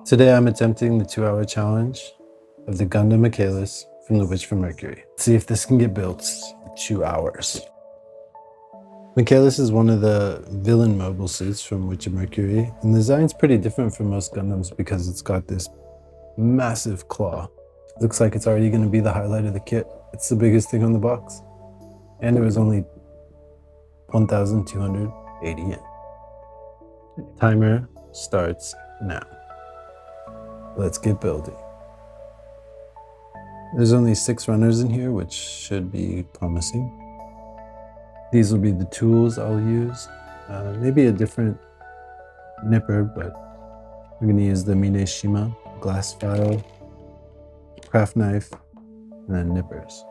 Today I'm attempting the 2-hour challenge of the Gundam Michaelis from the Witch from Mercury. Let's see if this can get built in 2 hours. Michaelis is one of the villain mobile suits from Witch of Mercury, and the design's pretty different from most Gundams because it's got this massive claw. Looks like it's already going to be the highlight of the kit. It's the biggest thing on the box. And it was only 1,280 yen. Timer starts now. Let's get building. There's only 6 runners in here, which should be promising. These will be the tools I'll use. Maybe a different nipper, but I'm going to use the Mineshima glass file, craft knife, and then nippers.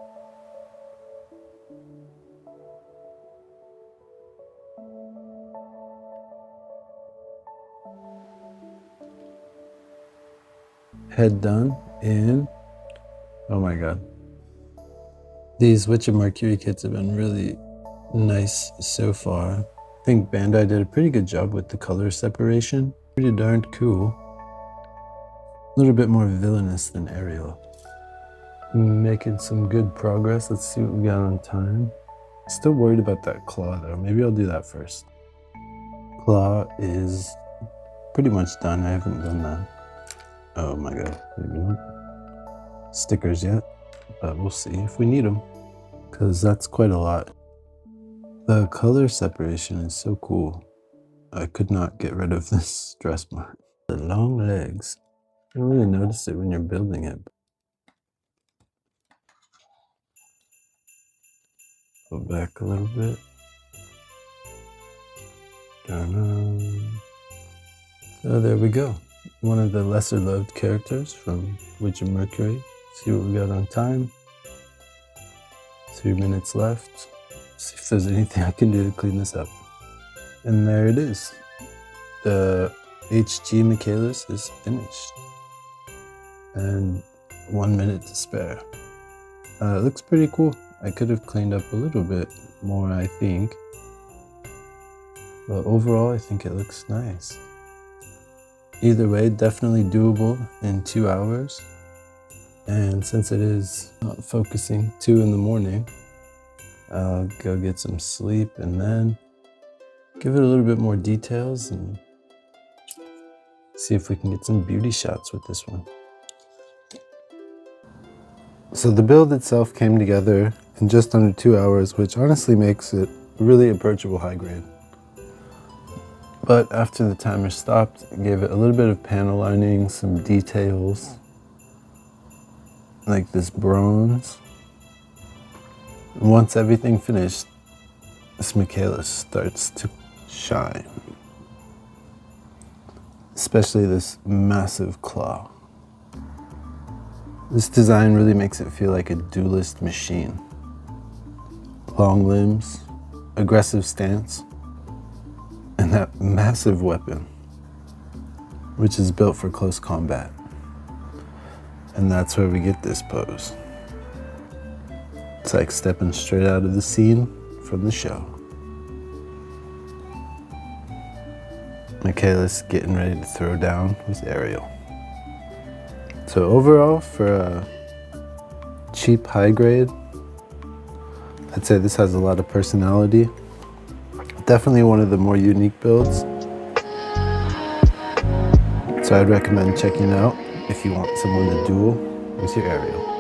Head done in, oh my god. These Witch of Mercury kits have been really nice so far. I think Bandai did a pretty good job with the color separation. Pretty darn cool. A little bit more villainous than Aerial. Making some good progress. Let's see what we got on time. Still worried about that claw though. Maybe I'll do that first. Claw is pretty much done. I haven't done that. Oh my god, maybe not. Stickers yet, but we'll see if we need them, because that's quite a lot. The color separation is so cool. I could not get rid of this stress mark. The long legs. You don't really notice it when you're building it. Go back a little bit. So there we go. One of the lesser loved characters from Witch of Mercury. See what we got on time. 3 minutes left. See if there's anything I can do to clean this up. And there it is. The HG Michaelis is finished. And 1 minute to spare. It looks pretty cool. I could have cleaned up a little bit more, I think. But overall, I think it looks nice. Either way, definitely doable in 2 hours. And since it is not focusing 2 in the morning, I'll go get some sleep and then give it a little bit more details and see if we can get some beauty shots with this one. So the build itself came together in just under 2 hours, which honestly makes it really approachable high grade. But after the timer stopped, I gave it a little bit of panel lining, some details, like this bronze. And once everything finished, this Michaelis starts to shine. Especially this massive claw. This design really makes it feel like a duelist machine. Long limbs, aggressive stance, and that massive weapon, which is built for close combat. And that's where we get this pose. It's like stepping straight out of the scene from the show. Michaelis getting ready to throw down with Aerial. So overall, for a cheap high grade, I'd say this has a lot of personality. Definitely one of the more unique builds. So I'd recommend checking it out if you want someone to duel with your Aerial.